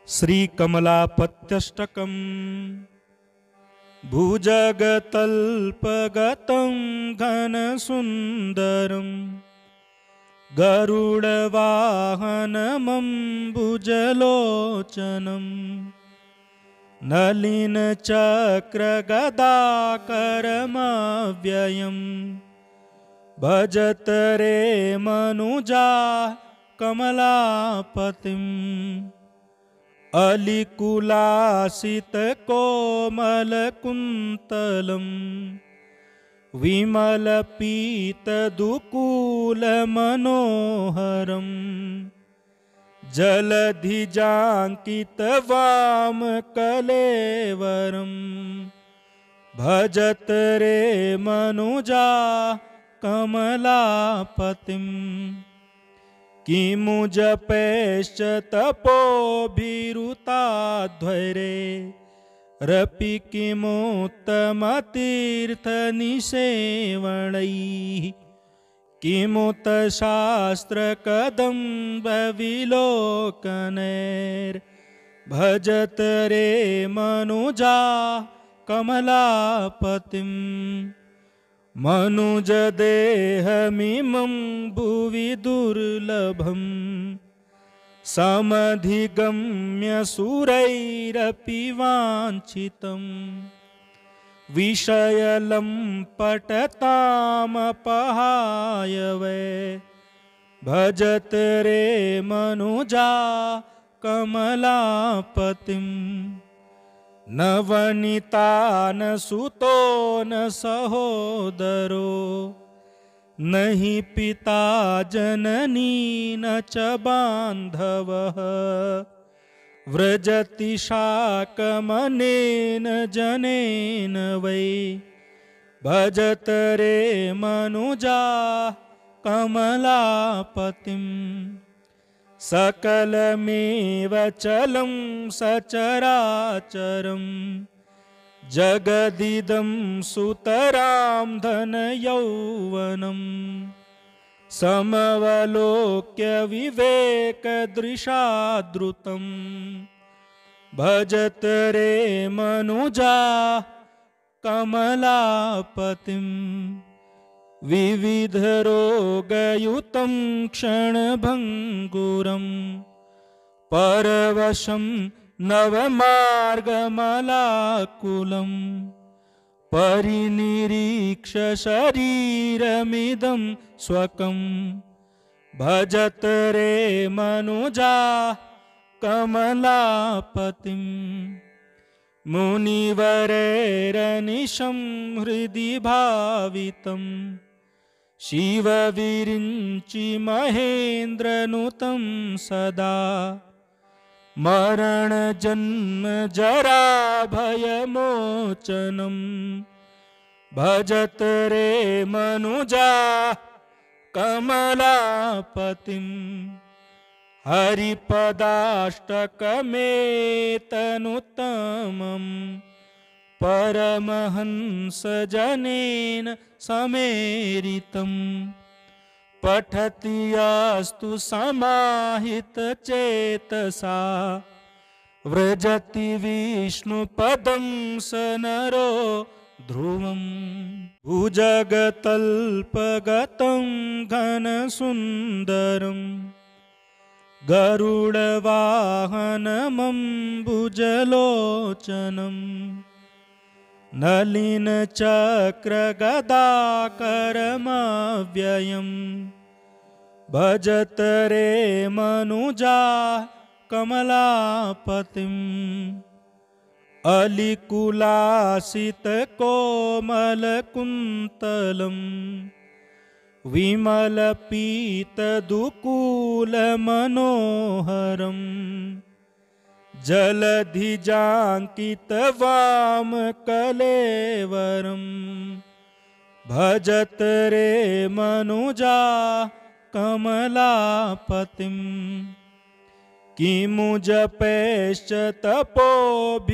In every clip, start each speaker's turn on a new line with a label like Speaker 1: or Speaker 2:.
Speaker 1: श्रीकमलापत्यष्टकम् भुजगतल्पगतं घनसुन्दरं गरुडवाहनमम्बुजलोचनं नलिनचक्रगदाकरमव्ययं भजत रे मनुजा कमलापतिम् अलिकुलासितकोमलकुन्तलं विमलपीतदुकूलमनोहरं जलधिजाङ्कितवामकलेवरं भजत रे मनुजा कमलापतिम् किमु जपैश्च तपोभिरुताध्वरे रपि किमुत्तमतीर्थनिसेवणैः किमुत शास्त्रकदम्बविलोकनैर्भजत रे मनुजा कमलापतिम् मनुजदेहमिमं भुवि दुर्लभं समधिगम्य सुरैरपि वाञ्छितं विषयलम्पटतामपहाय वै भजत रे मनुजा कमलापतिम् नवनीतानसुतो न सहोदरो नहि पिता जननी न च बान्धवः व्रजति शाकमनेन जनेन वै भजत रे मनुजा कमलापतिम् सकलमेव चलं सचराचरं जगदिदं सुतरां धनयौवनं समवलोक्य विवेकदृशादृतं भजत रे मनुजा कमलापतिम् विविधरोगयुतं क्षणभङ्गुरं परवशं नवमार्गमलाकुलं परिनिरीक्ष्य शरीरमिदं स्वकं भजत रे मनुजा कमलापतिम् मुनिवरैरनिशं हृदि भावितं शिवविरिञ्चि महेन्द्रनुतं सदा मरणजन्मजराभयमोचनं भजत रे मनुजा कमलापतिम् हरिपदाष्टकमेतनुत्तमं परमहंसजनेन समेरितं पठति यास्तु समाहितचेतसा व्रजति विष्णुपदं स नरो ध्रुवम् भुजगतल्पगतं घनसुन्दरं गरुडवाहनमम्बुजलोचनं नलिनचक्रगदाकरमव्ययं भजत रे मनुजा कमलापतिम् अलिकुलासितकोमलकुन्तलं विमलपीतदुकूलमनोहरं जलधिजाङ्कितवामकलेवरं भजत रे मनुजा कमलापतिम् किमु जपैश्च तपोभिरुताध्वरे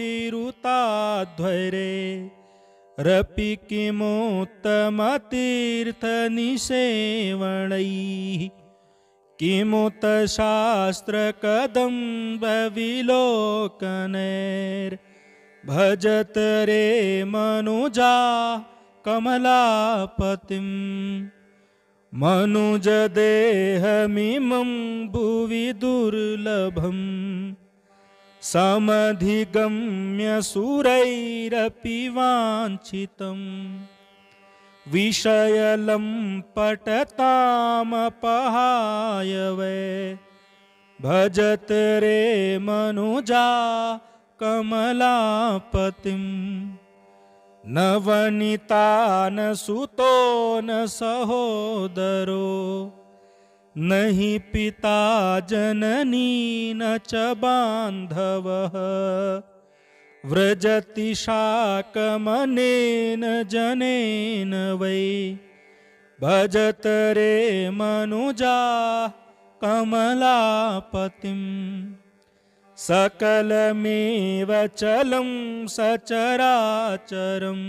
Speaker 1: रपि किमुत्तमतीर्थनिसेवणैः किमुत शास्त्रकदम्बविलोकनैर्भजत रे मनुजा कमलापतिम् मनुजदेहमिमं भुवि दुर्लभम् समधिगम्य सुरैरपि वाञ्छितम् विषयलम्पटतामपहाय वै भजत रे मनुजा कमलापतिम् न वनिता न सुतो न सहोदरो न हि पिता जननी न च बान्धवः व्रजति शाकमनेन जनेन वै भजत रे मनुजा कमलापतिम् सकलमेव चलं सचराचरं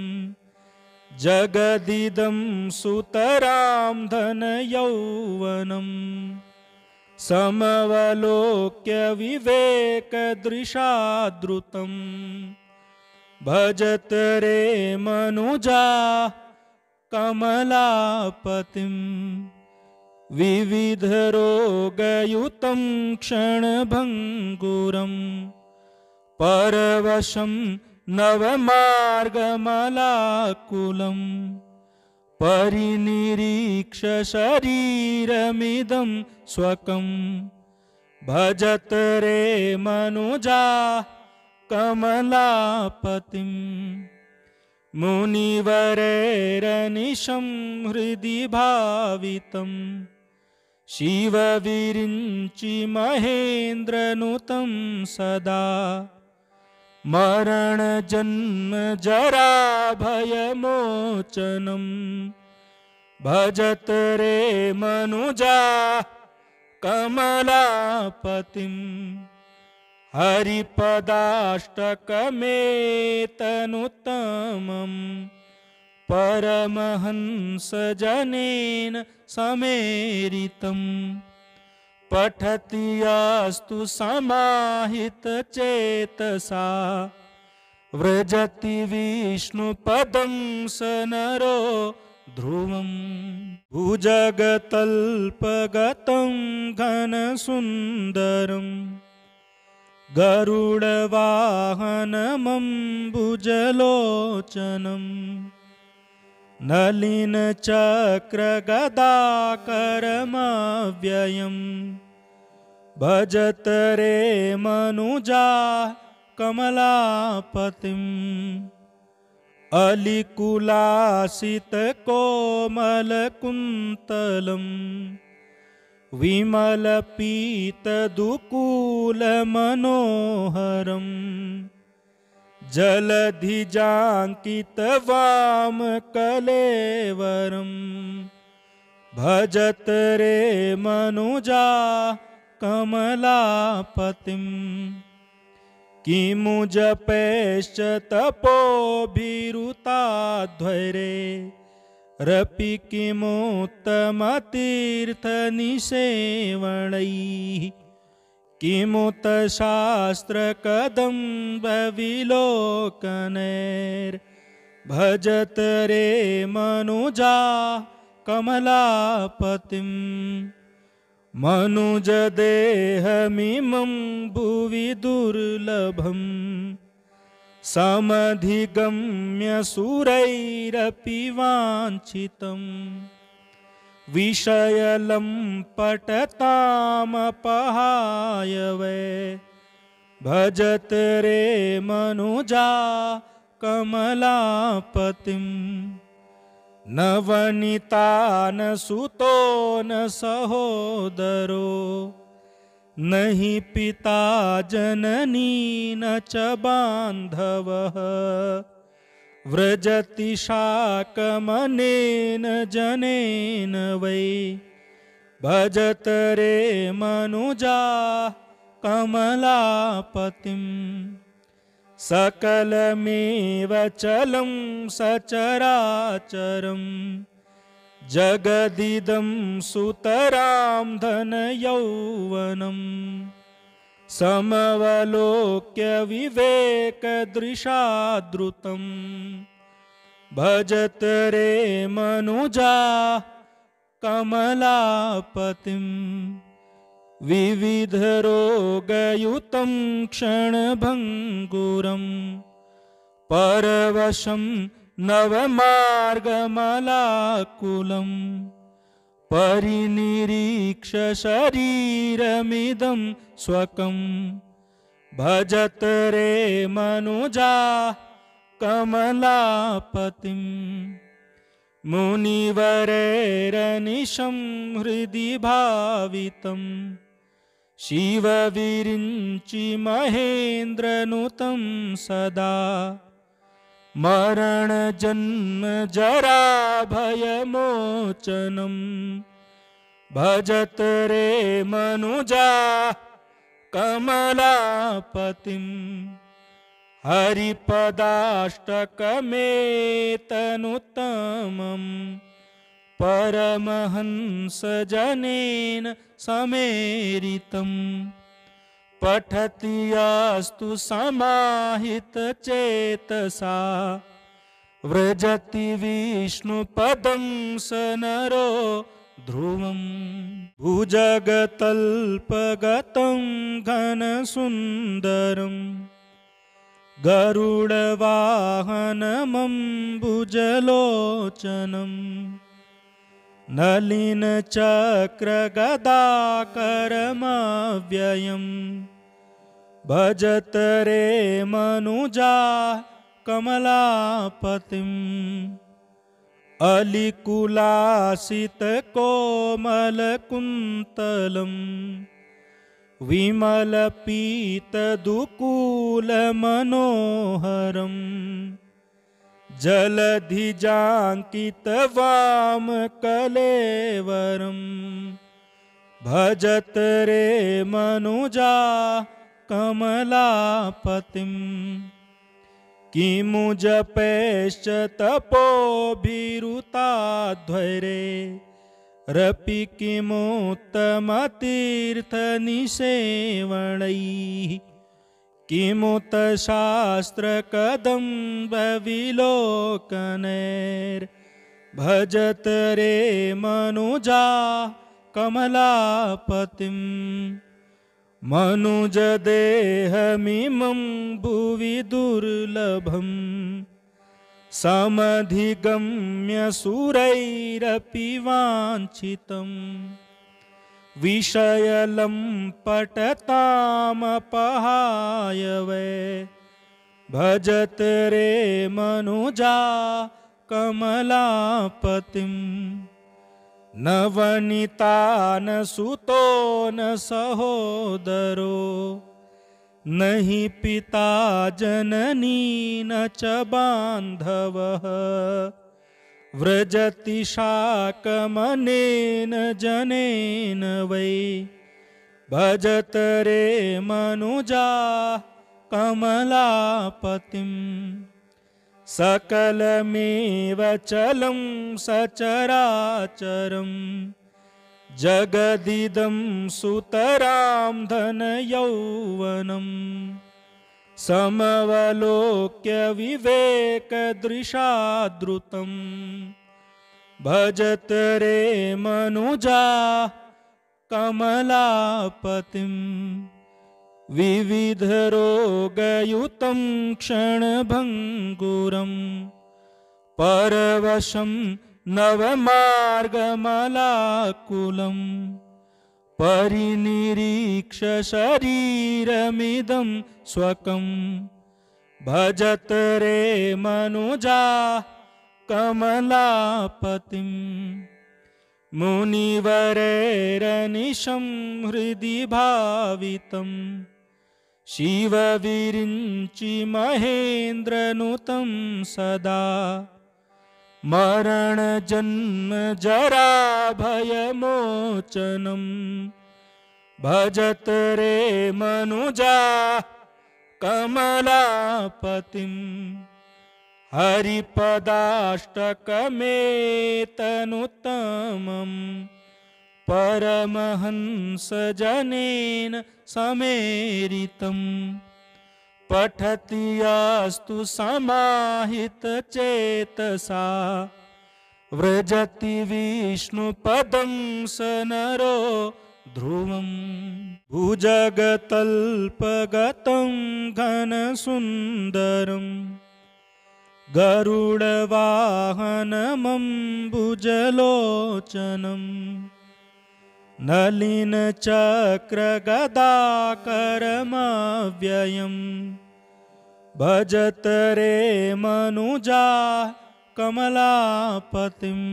Speaker 1: जगदिदं सुतरां धनयौवनं समवलोक्य विवेकदृशादृतं भजत रे मनुजा कमलापतिम् विविधरोगयुतं क्षणभङ्गुरं परवशं नवमार्गमलाकुलं परिनिरीक्ष्य शरीरमिदं स्वकं भजत रे मनुजा कमलापतिम् मुनिवरैरनिशं हृदि भावितं शिवविरिञ्चि महेन्द्रनुतं सदा मरणजन्मजराभयमोचनं भजत रे मनुजा कमलापतिम् हरिपदाष्टकमेतनुत्तमं परमहंसजनेन समेरितं पठति यास्तु समाहितचेतसा व्रजति विष्णुपदं स नरो ध्रुवम् भुजगतल्पगतं घनसुन्दरम् गरुडवाहनमम्बुजलोचनं नलिनचक्रगदाकरमव्ययं भजत रे मनुजा कमलापतिम् अलिकुलासितकोमलकुन्तलम् विमलपीतदुकूलमनोहरम् जलधिजाङ्कितवामकलेवरं भजत रे मनुजा कमलापतिम् किमु जपैश्च तपोभिरुताध्वरे रपि किमुत्तमतीर्थनिसेवनैः किमुत शास्त्रकदम्बविलोकनैर्भजत रे मनुजा कमलापतिम् मनुजदेहमिमं भुवि दुर्लभम् समधिगम्य सुरैरपि वाञ्छितम् विषयलम्पटतामपहाय वै भजत रे मनुजा कमलापतिम् न वनिता न सुतो न सहोदरो न हि पिता जननी न च बान्धवः व्रजति शाकमनेन जनेन वै भजत रे मनुजा कमलापतिम् सकलमेव चलं सचराचरं जगदिदं सुतरां धनयौवनम् समवलोक्य विवेकदृशा द्रुतं भजत रे मनुजा कमलापतिं विविधरोगयुतं क्षणभङ्गुरं परवशं नवमार्गमलाकुलं परिनिरीक्ष शरीरमिदं स्वकं भजत रे मनुजा कमलापतिं मुनिवरैरनिशं हृदि भावितं शिवविरिञ्चि महेन्द्रनुतं सदा मरण जन्म जरा भयमोचनं भजत रे मनुजा कमलापतिं हरिपदाष्टकमेतनुत्तमं परमहंसजनेन समेरितं पठति यास्तु समाहितचेतसा व्रजति विष्णुपदं स नरो ध्रुवम् भुजगतल्पगतं घनसुन्दरं गरुडवाहनमम्बुजलोचनं नलिनचक्रगदाकरमव्ययं भजत रे मनुजा कमलापतिं अलिकुलासितकोमलकुन्तलं विमलपीतदुकूलमनोहरं जलधिजाङ्कितवामकलेवरं भजत रे मनुजा कमलापतिं किमु जपैश्च तपोभिरुताध्वरे रपि किमुत्तमतीर्थनिसेवनैः किमुत शास्त्रकदम्बविलोकनैर्भजत रे मनुजा कमलापतिं मनुजदेहमिमं भुवि दुर्लभं समधिगम्य सुरैरपि वाञ्छितं विषयलम्पटतामपहाय वै भजत रे मनुजा कमलापतिं नवनीता न सुतो न सहोदरो न हि पिता जननी न च बान्धवः व्रजति शाकमनेन जनेन वै भजत रे मनुजा कमलापतिं सकलमेव चलं सचराचरं जगदिदं सुतरां धनयौवनं समवलोक्य विवेकदृशा द्रुतं भजत रे मनुजा कमलापतिं विविधरोगयुतं क्षणभङ्गुरं परवशं नवमार्गमलाकुलं परिनिरीक्ष शरीरमिदं स्वकं भजत रे मनुजा कमलापतिं मुनिवरैरनिशं हृदि भावितं शिवविरिञ्चि महेन्द्रनुतं सदा मरण जन्म जरा भयमोचनं भजत रे मनुजा कमलापतिं हरिपदाष्टकमेतनुत्तमं परमहंसजनेन समेरितं पठति यास्तु समाहितचेतसा व्रजति विष्णुपदं स नरो ध्रुवम् भुजगतल्पगतं घनसुन्दरम् गरुडवाहनमम्बुजलोचनं नलिनचक्रगदाकरमव्ययं भजत रे मनुजा कमलापतिम्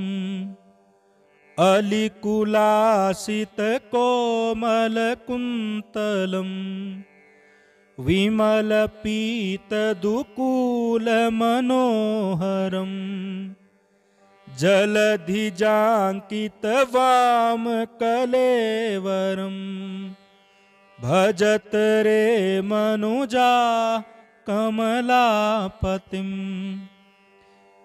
Speaker 1: अलिकुलासितकोमलकुन्तलम् विमलपीतदुकूलमनोहरम् जलधिजाङ्कितवामकलेवरम् भजत रे मनुजा कमलापतिम्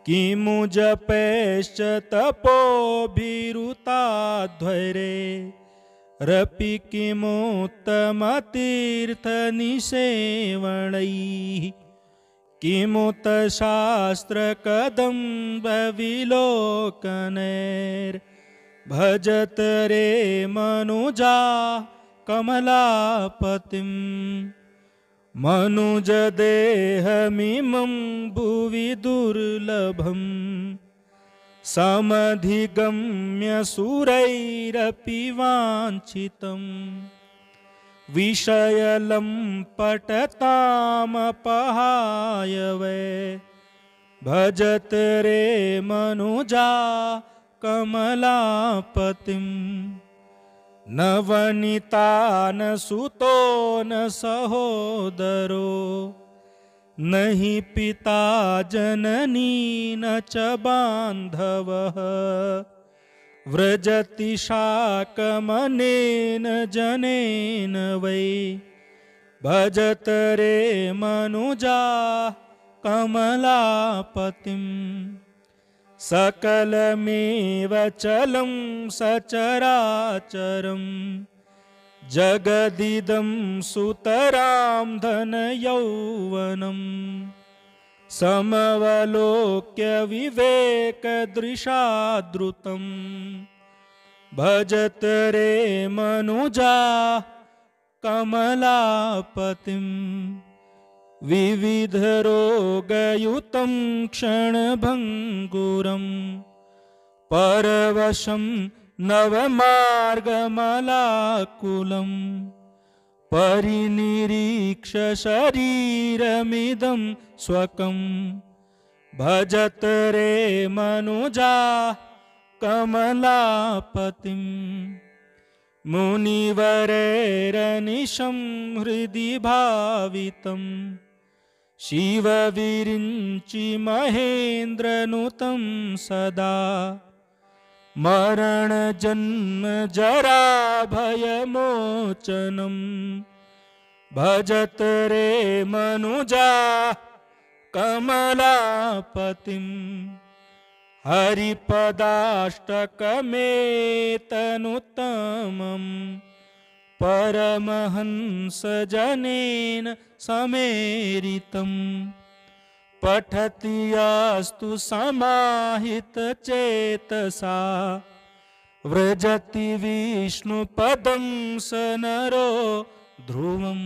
Speaker 1: किमु जपैश्च तपोभिरुताध्वरे रपि किमुत्तमतीर्थनिसेवनैः किमुत शास्त्रकदम्बविलोकनैर्भजत रे मनुजा कमलापतिम् मनुजदेहमिमं भुवि दुर्लभम् समधिगम्य सुरैरपि वाञ्छितं विषयलम्पटतामपहाय वै भजत रे मनुजा कमलापतिम् नवनीतान सुतो न सहोदरो नहि पिता जननी न च बान्धवः व्रजति शाकमनेन जनेन वै भजत रे मनुजा कमलापतिम् सकलमेव चलं सचराचरं जगदिदं सुतरां धनयौवनं समवलोक्य विवेकदृशादृतं भजत रे मनुजा कमलापतिम् विविधरोगयुतं क्षणभङ्गुरं परवशं नवमार्गमलाकुलं परिनिरीक्ष्य शरीरमिदं स्वकं भजत रे मनुजा कमलापतिम् मुनिवरैरनिशं हृदि भावितं शिवविरिञ्चि महेन्द्रनुतं सदा मरणजन्मजराभयमोचनं भजत रे मनुजा कमलापतिम् हरिपदाष्टकमेतनुत्तमं परमहंसजनेन समेरितं पठति यास्तु समाहितचेतसा व्रजति विष्णुपदं स नरो ध्रुवम्।